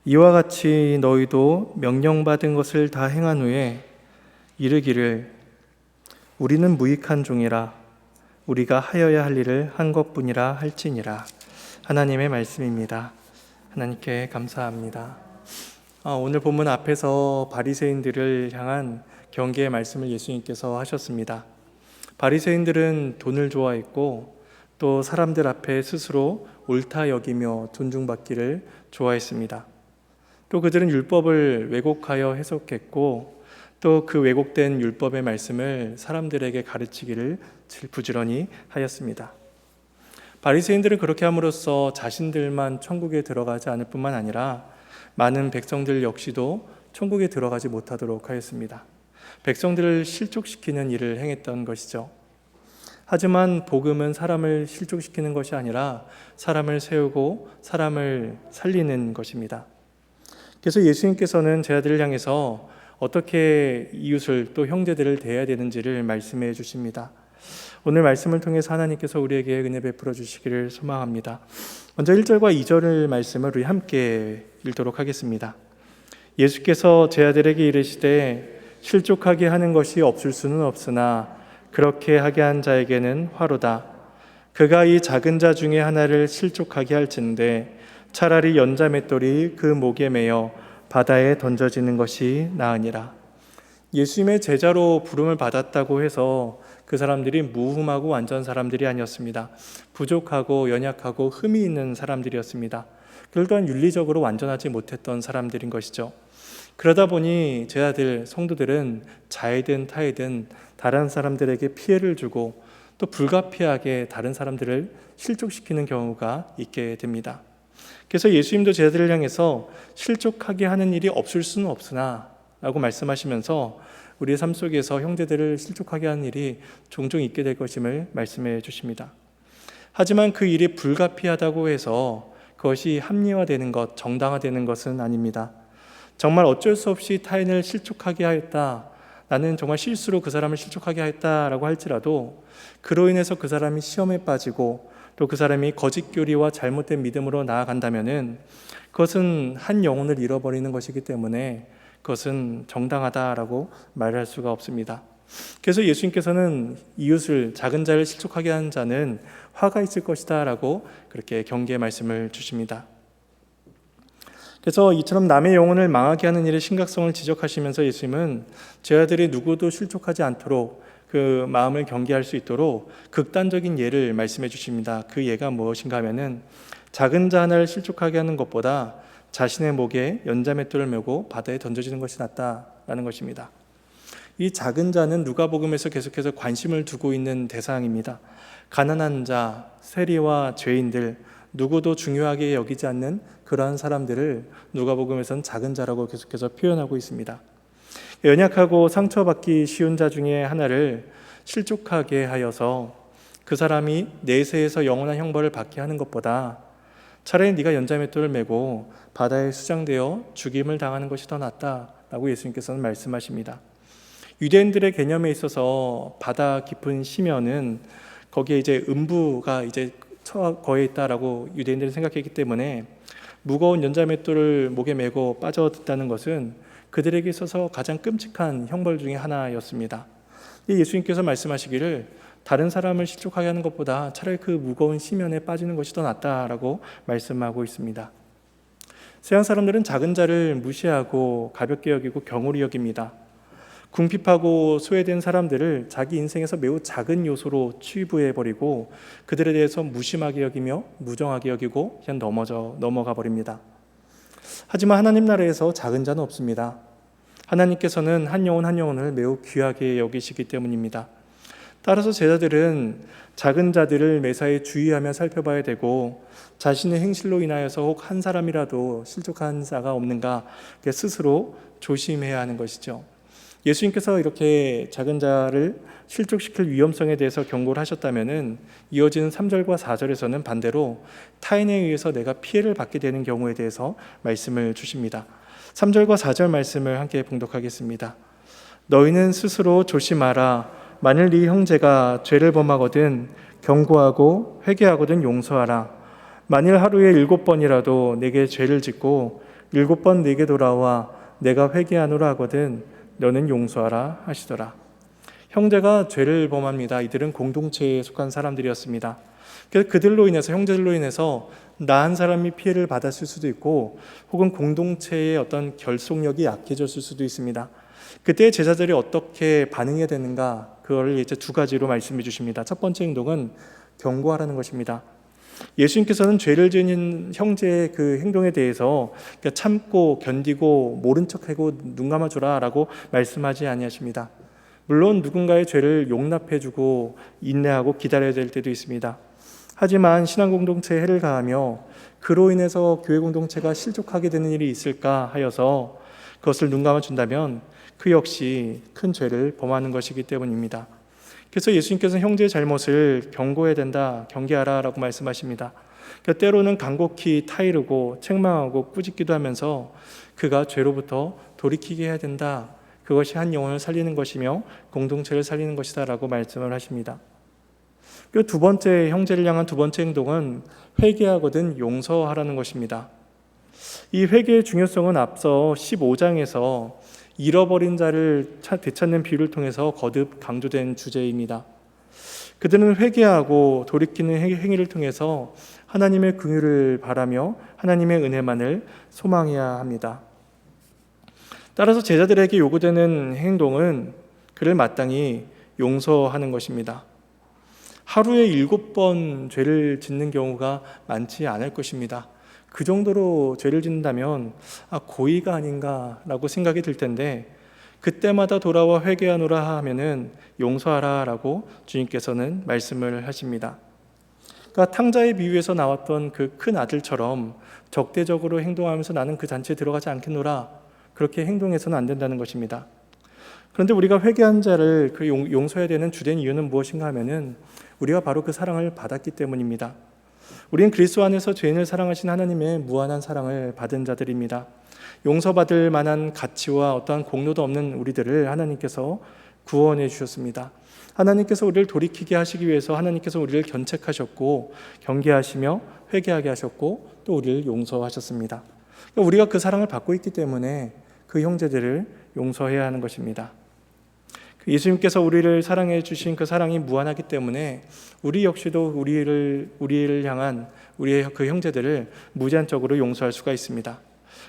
이와 같이 너희도 명령받은 것을 다 행한 후에 이르기를 우리는 무익한 종이라 우리가 하여야 할 일을 한 것뿐이라 할지니라. 하나님의 말씀입니다. 하나님께 감사합니다. 오늘 본문 앞에서 바리새인들을 향한 경계의 말씀을 예수님께서 하셨습니다. 바리새인들은 돈을 좋아했고 또 사람들 앞에 스스로 옳다 여기며 존중받기를 좋아했습니다. 또 그들은 율법을 왜곡하여 해석했고 또 그 왜곡된 율법의 말씀을 사람들에게 가르치기를 부지런히 하였습니다. 바리새인들은 그렇게 함으로써 자신들만 천국에 들어가지 않을 뿐만 아니라 많은 백성들 역시도 천국에 들어가지 못하도록 하였습니다. 백성들을 실족시키는 일을 행했던 것이죠. 하지만 복음은 사람을 실족시키는 것이 아니라 사람을 세우고 사람을 살리는 것입니다. 그래서 예수님께서는 제자들을 향해서 어떻게 이웃을 또 형제들을 대해야 되는지를 말씀해 주십니다. 오늘 말씀을 통해서 하나님께서 우리에게 은혜 베풀어 주시기를 소망합니다. 먼저 1절과 2절을 말씀을 우리 함께 읽도록 하겠습니다. 예수께서 제자들에게 이르시되 실족하게 하는 것이 없을 수는 없으나 그렇게 하게 한 자에게는 화로다. 그가 이 작은 자 중에 하나를 실족하게 할진대 차라리 연자 맷돌이 그 목에 매여 바다에 던져지는 것이 나으니라. 예수님의 제자로 부름을 받았다고 해서 그 사람들이 무흠하고 완전 사람들이 아니었습니다. 부족하고 연약하고 흠이 있는 사람들이었습니다. 그들 또한 윤리적으로 완전하지 못했던 사람들인 것이죠. 그러다 보니 제자들, 성도들은 자이든 타이든 다른 사람들에게 피해를 주고 또 불가피하게 다른 사람들을 실족시키는 경우가 있게 됩니다. 그래서 예수님도 제자들을 향해서 실족하게 하는 일이 없을 수는 없으나 라고 말씀하시면서 우리의 삶 속에서 형제들을 실족하게 하는 일이 종종 있게 될 것임을 말씀해 주십니다. 하지만 그 일이 불가피하다고 해서 그것이 합리화되는 것, 정당화되는 것은 아닙니다. 정말 어쩔 수 없이 타인을 실족하게 하였다, 나는 정말 실수로 그 사람을 실족하게 하였다라고 할지라도 그로 인해서 그 사람이 시험에 빠지고 또 그 사람이 거짓 교리와 잘못된 믿음으로 나아간다면은 그것은 한 영혼을 잃어버리는 것이기 때문에 그것은 정당하다라고 말할 수가 없습니다. 그래서 예수님께서는 이웃을, 작은 자를 실족하게 하는 자는 화가 있을 것이다 라고 그렇게 경계의 말씀을 주십니다. 그래서 이처럼 남의 영혼을 망하게 하는 일의 심각성을 지적하시면서 예수님은 제자들이 누구도 실족하지 않도록 그 마음을 경계할 수 있도록 극단적인 예를 말씀해 주십니다. 그 예가 무엇인가 하면은 작은 자 하나를 실족하게 하는 것보다 자신의 목에 연자맷돌을 메고 바다에 던져지는 것이 낫다라는 것입니다. 이 작은 자는 누가복음에서 계속해서 관심을 두고 있는 대상입니다. 가난한 자, 세리와 죄인들, 누구도 중요하게 여기지 않는 그러한 사람들을 누가복음에서는 작은 자라고 계속해서 표현하고 있습니다. 연약하고 상처받기 쉬운 자 중에 하나를 실족하게 하여서 그 사람이 내세에서 영원한 형벌을 받게 하는 것보다 차라리 네가 연자맷돌을 메고 바다에 수장되어 죽임을 당하는 것이 더 낫다라고 예수님께서는 말씀하십니다. 유대인들의 개념에 있어서 바다 깊은 심연은 거기에 이제 음부가 이제 거해 있다라고 유대인들은 생각했기 때문에 무거운 연자맷돌을 목에 메고 빠져든다는 것은 그들에게 있어서 가장 끔찍한 형벌 중에 하나였습니다. 예수님께서 말씀하시기를 다른 사람을 실족하게 하는 것보다 차라리 그 무거운 심연에 빠지는 것이 더 낫다라고 말씀하고 있습니다. 세상 사람들은 작은 자를 무시하고 가볍게 여기고 경홀히 여깁니다. 궁핍하고 소외된 사람들을 자기 인생에서 매우 작은 요소로 치부해버리고 그들에 대해서 무심하게 여기며 무정하게 여기고 그냥 넘어가 버립니다. 하지만 하나님 나라에서 작은 자는 없습니다. 하나님께서는 한 영혼 한 영혼을 매우 귀하게 여기시기 때문입니다. 따라서 제자들은 작은 자들을 매사에 주의하며 살펴봐야 되고 자신의 행실로 인하여서 혹 한 사람이라도 실족한 자가 없는가 스스로 조심해야 하는 것이죠. 예수님께서 이렇게 작은 자를 실족시킬 위험성에 대해서 경고를 하셨다면은 이어지는 3절과 4절에서는 반대로 타인에 의해서 내가 피해를 받게 되는 경우에 대해서 말씀을 주십니다. 3절과 4절 말씀을 함께 봉독하겠습니다. 너희는 스스로 조심하라. 만일 네 형제가 죄를 범하거든 경고하고 회개하거든 용서하라. 만일 하루에 7번이라도 내게 죄를 짓고 7번 네게 돌아와 내가 회개하노라 하거든 너는 용서하라 하시더라. 형제가 죄를 범합니다. 이들은 공동체에 속한 사람들이었습니다. 그래서 그들로 인해서, 형제들로 인해서 나 한 사람이 피해를 받았을 수도 있고 혹은 공동체의 어떤 결속력이 약해졌을 수도 있습니다. 그때 제자들이 어떻게 반응해야 되는가, 그걸 이제 두 가지로 말씀해 주십니다. 첫 번째 행동은 경고하라는 것입니다. 예수님께서는 죄를 지은 형제의 그 행동에 대해서 참고 견디고 모른 척하고 눈 감아주라 라고 말씀하지 아니하십니다. 물론 누군가의 죄를 용납해주고 인내하고 기다려야 될 때도 있습니다. 하지만 신앙 공동체에 해를 가하며 그로 인해서 교회 공동체가 실족하게 되는 일이 있을까 하여서 그것을 눈 감아준다면 그 역시 큰 죄를 범하는 것이기 때문입니다. 그래서 예수님께서는 형제의 잘못을 경고해야 된다, 경계하라 라고 말씀하십니다. 그러니까 때로는 간곡히 타이르고 책망하고 꾸짖기도 하면서 그가 죄로부터 돌이키게 해야 된다. 그것이 한 영혼을 살리는 것이며 공동체를 살리는 것이다 라고 말씀을 하십니다. 그 두 번째, 형제를 향한 두 번째 행동은 회개하거든 용서하라는 것입니다. 이 회개의 중요성은 앞서 15장에서 잃어버린 자를 되찾는 비유를 통해서 거듭 강조된 주제입니다. 그들은 회개하고 돌이키는 행위를 통해서 하나님의 긍휼을 바라며 하나님의 은혜만을 소망해야 합니다. 따라서 제자들에게 요구되는 행동은 그를 마땅히 용서하는 것입니다. 하루에 7번 죄를 짓는 경우가 많지 않을 것입니다. 그 정도로 죄를 짓는다면 고의가 아닌가라고 생각이 들 텐데 그때마다 돌아와 회개하노라 하면은 용서하라 라고 주님께서는 말씀을 하십니다. 그러니까 탕자의 비유에서 나왔던 그 큰 아들처럼 적대적으로 행동하면서 나는 그 잔치에 들어가지 않겠노라, 그렇게 행동해서는 안 된다는 것입니다. 그런데 우리가 회개한 자를 용서해야 되는 주된 이유는 무엇인가 하면은 우리가 바로 그 사랑을 받았기 때문입니다. 우리는 그리스도 안에서 죄인을 사랑하신 하나님의 무한한 사랑을 받은 자들입니다. 용서받을 만한 가치와 어떠한 공로도 없는 우리들을 하나님께서 구원해 주셨습니다. 하나님께서 우리를 돌이키게 하시기 위해서 하나님께서 우리를 견책하셨고 경계하시며 회개하게 하셨고 또 우리를 용서하셨습니다. 우리가 그 사랑을 받고 있기 때문에 그 형제들을 용서해야 하는 것입니다. 예수님께서 우리를 사랑해 주신 그 사랑이 무한하기 때문에 우리 역시도 우리를 향한 우리의 그 형제들을 무제한적으로 용서할 수가 있습니다.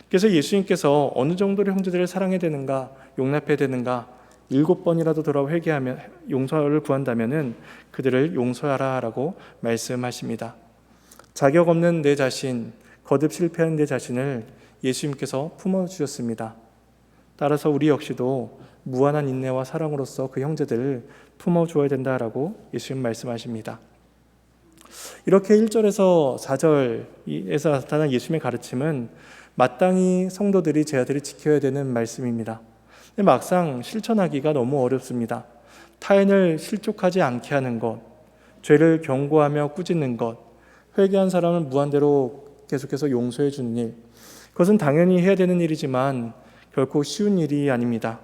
그래서 예수님께서 어느 정도로 형제들을 사랑해야 되는가, 용납해야 되는가, 7번이라도 돌아와 회개하며 용서를 구한다면은 그들을 용서하라 라고 말씀하십니다. 자격 없는 내 자신, 거듭 실패한 내 자신을 예수님께서 품어주셨습니다. 따라서 우리 역시도 무한한 인내와 사랑으로서 그 형제들을 품어주어야 된다라고 예수님 말씀하십니다. 이렇게 1절에서 4절에서 나타난 예수님의 가르침은 마땅히 성도들이, 제자들이 지켜야 되는 말씀입니다. 근데 막상 실천하기가 너무 어렵습니다. 타인을 실족하지 않게 하는 것, 죄를 경고하며 꾸짖는 것, 회개한 사람을 무한대로 계속해서 용서해 주는 일, 그것은 당연히 해야 되는 일이지만 결코 쉬운 일이 아닙니다.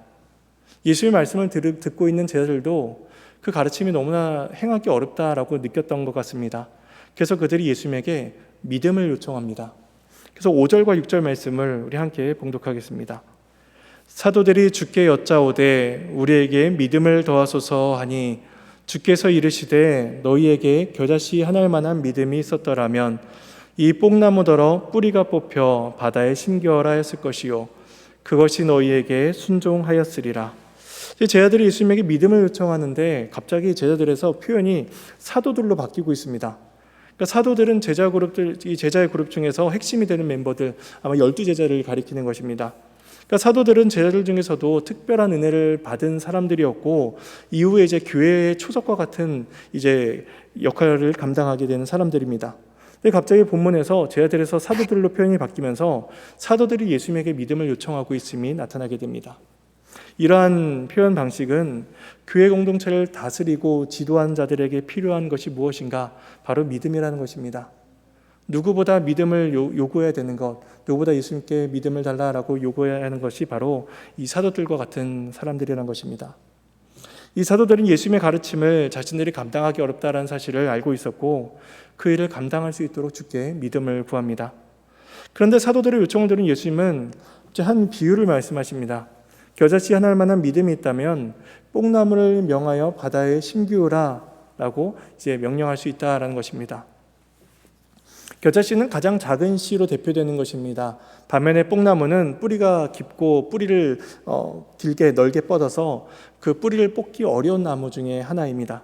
예수의 말씀을 듣고 있는 제자들도 그 가르침이 너무나 행하기 어렵다라고 느꼈던 것 같습니다. 그래서 그들이 예수님에게 믿음을 요청합니다. 그래서 5절과 6절 말씀을 우리 함께 봉독하겠습니다. 사도들이 주께 여짜오되 우리에게 믿음을 더하소서 하니 주께서 이르시되 너희에게 겨자씨 하나일 만한 믿음이 있었더라면 이 뽕나무더러 뿌리가 뽑혀 바다에 심겨라 했을 것이요 그것이 너희에게 순종하였으리라. 제자들이 예수님에게 믿음을 요청하는데 갑자기 제자들에서 표현이 사도들로 바뀌고 있습니다. 그러니까 사도들은 이 제자의 그룹 중에서 핵심이 되는 멤버들, 아마 12제자를 가리키는 것입니다. 그러니까 사도들은 제자들 중에서도 특별한 은혜를 받은 사람들이었고 이후에 이제 교회의 초석과 같은 이제 역할을 감당하게 되는 사람들입니다. 근데 갑자기 본문에서 제자들에서 사도들로 표현이 바뀌면서 사도들이 예수님에게 믿음을 요청하고 있음이 나타나게 됩니다. 이러한 표현 방식은 교회 공동체를 다스리고 지도하는 자들에게 필요한 것이 무엇인가? 바로 믿음이라는 것입니다. 누구보다 믿음을 요구해야 되는 것, 누구보다 예수님께 믿음을 달라라고 요구해야 하는 것이 바로 이 사도들과 같은 사람들이라는 것입니다. 이 사도들은 예수님의 가르침을 자신들이 감당하기 어렵다는 사실을 알고 있었고 그 일을 감당할 수 있도록 주께 믿음을 구합니다. 그런데 사도들의 요청을 들은 예수님은 한 비유를 말씀하십니다. 겨자씨 하나 할 만한 믿음이 있다면 뽕나무를 명하여 바다에 심기우라 라고 이제 명령할 수 있다라는 것입니다. 겨자씨는 가장 작은 씨로 대표되는 것입니다. 반면에 뽕나무는 뿌리가 깊고 뿌리를 길게 넓게 뻗어서 그 뿌리를 뽑기 어려운 나무 중에 하나입니다.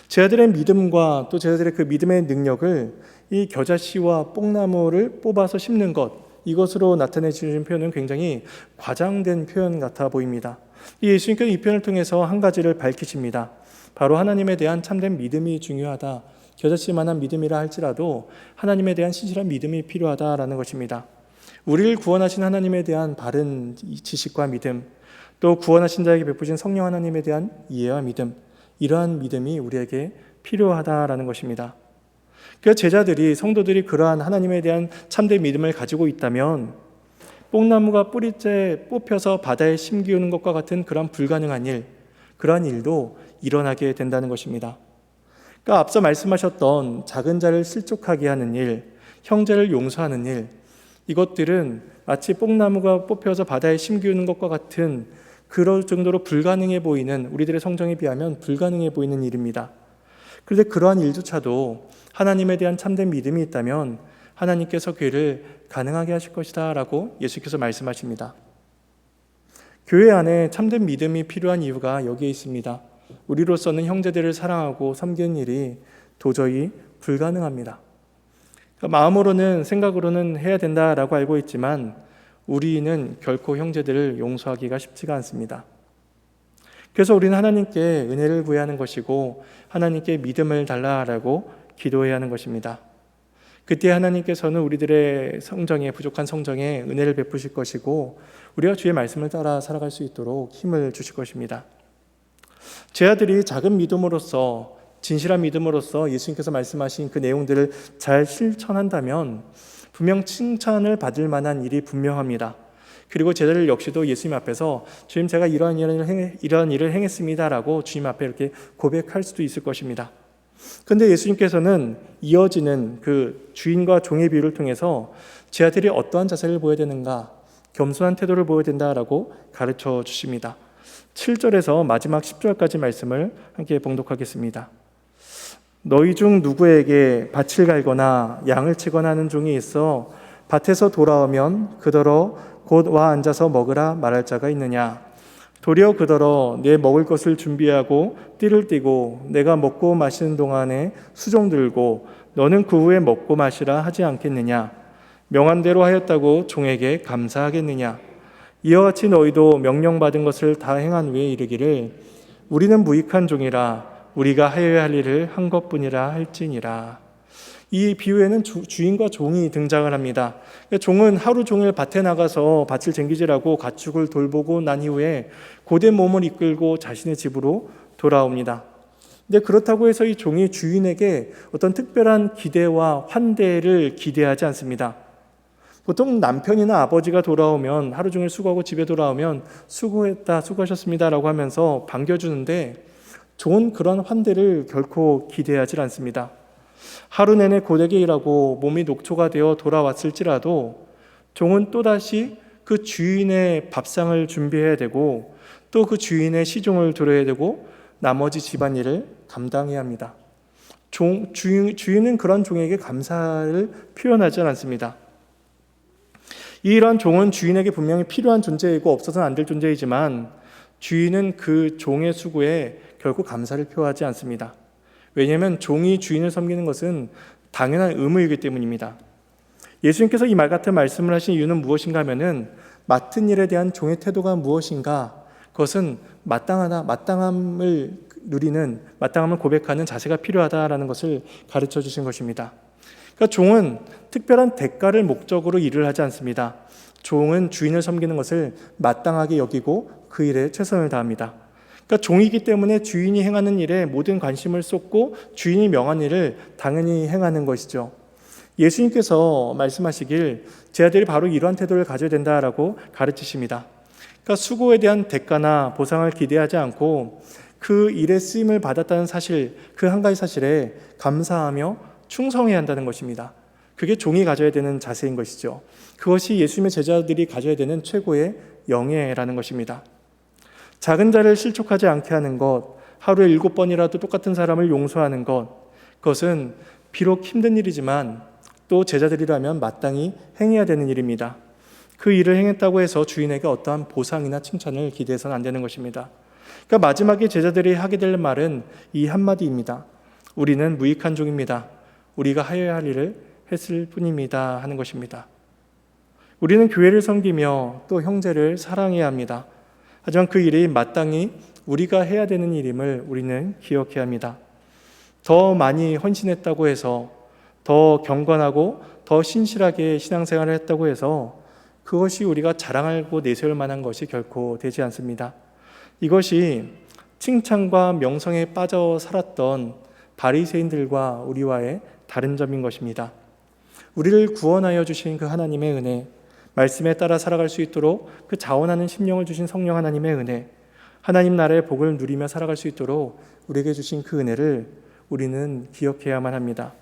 제 아들의 믿음과 또 제 아들의 그 믿음의 능력을 이 겨자씨와 뽕나무를 뽑아서 심는 것, 이것으로 나타내 주신 표현은 굉장히 과장된 표현 같아 보입니다. 예수님께서 이 표현을 통해서 한 가지를 밝히십니다. 바로 하나님에 대한 참된 믿음이 중요하다. 겨자씨만한 믿음이라 할지라도 하나님에 대한 신실한 믿음이 필요하다라는 것입니다. 우리를 구원하신 하나님에 대한 바른 지식과 믿음, 또 구원하신 자에게 베푸신 성령 하나님에 대한 이해와 믿음, 이러한 믿음이 우리에게 필요하다라는 것입니다. 그 제자들이, 성도들이 그러한 하나님에 대한 참된 믿음을 가지고 있다면 뽕나무가 뿌리째 뽑혀서 바다에 심기우는 것과 같은 그러한 불가능한 일, 그러한 일도 일어나게 된다는 것입니다. 그러니까 앞서 말씀하셨던 작은 자를 실족하게 하는 일, 형제를 용서하는 일, 이것들은 마치 뽕나무가 뽑혀서 바다에 심기우는 것과 같은 그럴 정도로 불가능해 보이는, 우리들의 성정에 비하면 불가능해 보이는 일입니다. 그런데 그러한 일조차도 하나님에 대한 참된 믿음이 있다면 하나님께서 그를 가능하게 하실 것이다 라고 예수께서 말씀하십니다. 교회 안에 참된 믿음이 필요한 이유가 여기에 있습니다. 우리로서는 형제들을 사랑하고 섬기는 일이 도저히 불가능합니다. 그러니까 마음으로는, 생각으로는 해야 된다라고 알고 있지만 우리는 결코 형제들을 용서하기가 쉽지가 않습니다. 그래서 우리는 하나님께 은혜를 구해야 하는 것이고 하나님께 믿음을 달라라고 기도해야 하는 것입니다. 그때 하나님께서는 우리들의 성정에, 부족한 성정에 은혜를 베푸실 것이고 우리가 주의 말씀을 따라 살아갈 수 있도록 힘을 주실 것입니다. 제 아들이 작은 믿음으로써, 진실한 믿음으로써 예수님께서 말씀하신 그 내용들을 잘 실천한다면 분명 칭찬을 받을 만한 일이 분명합니다. 그리고 제자들 역시도 예수님 앞에서 주님, 제가 이러한 일을 행했습니다 라고 주님 앞에 이렇게 고백할 수도 있을 것입니다. 그런데 예수님께서는 이어지는 그 주인과 종의 비유를 통해서 제 아들이 어떠한 자세를 보여야 되는가, 겸손한 태도를 보여야 된다라고 가르쳐 주십니다. 7절에서 마지막 10절까지 말씀을 함께 봉독하겠습니다. 너희 중 누구에게 밭을 갈거나 양을 치거나 하는 종이 있어 밭에서 돌아오면 그더러 곧 와 앉아서 먹으라 말할 자가 있느냐? 도리어 그더러 내 먹을 것을 준비하고 띠를 띠고 내가 먹고 마시는 동안에 수종 들고 너는 그 후에 먹고 마시라 하지 않겠느냐? 명한 대로 하였다고 종에게 감사하겠느냐? 이와 같이 너희도 명령받은 것을 다 행한 후에 이르기를 우리는 무익한 종이라 우리가 하여야 할 일을 한 것뿐이라 할지니라. 이 비유에는 주인과 종이 등장을 합니다. 종은 하루 종일 밭에 나가서 밭을 쟁기질하고 가축을 돌보고 난 이후에 고된 몸을 이끌고 자신의 집으로 돌아옵니다. 근데 그렇다고 해서 이 종이 주인에게 어떤 특별한 기대와 환대를 기대하지 않습니다. 보통 남편이나 아버지가 돌아오면, 하루 종일 수고하고 집에 돌아오면 수고했다, 수고하셨습니다 라고 하면서 반겨주는데 종은 그런 환대를 결코 기대하지 않습니다. 하루 내내 고되게 일하고 몸이 녹초가 되어 돌아왔을지라도 종은 또다시 그 주인의 밥상을 준비해야 되고 또 그 주인의 시종을 들어야 되고 나머지 집안일을 감당해야 합니다. 주인은 그런 종에게 감사를 표현하지 않습니다. 이러한 종은 주인에게 분명히 필요한 존재이고 없어서는 안 될 존재이지만 주인은 그 종의 수고에 결코 감사를 표하지 않습니다. 왜냐하면 종이 주인을 섬기는 것은 당연한 의무이기 때문입니다. 예수님께서 이 말 같은 말씀을 하신 이유는 무엇인가 하면은 맡은 일에 대한 종의 태도가 무엇인가, 그것은 마땅함을 누리는, 마땅함을 고백하는 자세가 필요하다라는 것을 가르쳐 주신 것입니다. 그러니까 종은 특별한 대가를 목적으로 일을 하지 않습니다. 종은 주인을 섬기는 것을 마땅하게 여기고 그 일에 최선을 다합니다. 그러니까 종이기 때문에 주인이 행하는 일에 모든 관심을 쏟고 주인이 명한 일을 당연히 행하는 것이죠. 예수님께서 말씀하시길 제 아들이 바로 이러한 태도를 가져야 된다라고 가르치십니다. 그러니까 수고에 대한 대가나 보상을 기대하지 않고 그 일에 쓰임을 받았다는 사실, 그 한 가지 사실에 감사하며 충성해야 한다는 것입니다. 그게 종이 가져야 되는 자세인 것이죠. 그것이 예수님의 제자들이 가져야 되는 최고의 영예라는 것입니다. 작은 자를 실족하지 않게 하는 것, 하루에 7번이라도 똑같은 사람을 용서하는 것, 그것은 비록 힘든 일이지만 또 제자들이라면 마땅히 행해야 되는 일입니다. 그 일을 행했다고 해서 주인에게 어떠한 보상이나 칭찬을 기대해서는 안 되는 것입니다. 그러니까 마지막에 제자들이 하게 될 말은 이 한마디입니다. 우리는 무익한 종입니다. 우리가 하여야 할 일을 했을 뿐입니다 하는 것입니다. 우리는 교회를 섬기며 또 형제를 사랑해야 합니다. 하지만 그 일이 마땅히 우리가 해야 되는 일임을 우리는 기억해야 합니다. 더 많이 헌신했다고 해서, 더 경건하고 더 신실하게 신앙생활을 했다고 해서 그것이 우리가 자랑하고 내세울 만한 것이 결코 되지 않습니다. 이것이 칭찬과 명성에 빠져 살았던 바리새인들과 우리와의 다른 점인 것입니다. 우리를 구원하여 주신 그 하나님의 은혜, 말씀에 따라 살아갈 수 있도록 그 자원하는 심령을 주신 성령 하나님의 은혜, 하나님 나라의 복을 누리며 살아갈 수 있도록 우리에게 주신 그 은혜를 우리는 기억해야만 합니다.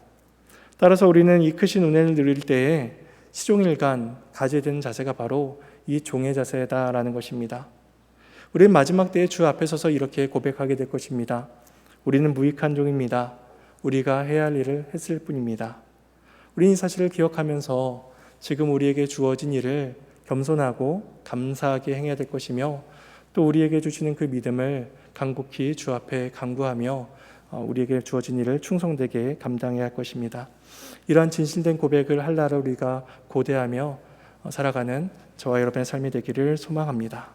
따라서 우리는 이 크신 은혜를 누릴 때에 시종일관 가져야 되는 자세가 바로 이 종의 자세다라는 것입니다. 우리는 마지막 때에 주 앞에 서서 이렇게 고백하게 될 것입니다. 우리는 무익한 종입니다. 우리가 해야 할 일을 했을 뿐입니다. 우리는 이 사실을 기억하면서 지금 우리에게 주어진 일을 겸손하고 감사하게 행해야 될 것이며, 또 우리에게 주시는 그 믿음을 간곡히 주 앞에 간구하며 우리에게 주어진 일을 충성되게 감당해야 할 것입니다. 이러한 진실된 고백을 할 날을 우리가 고대하며 살아가는 저와 여러분의 삶이 되기를 소망합니다.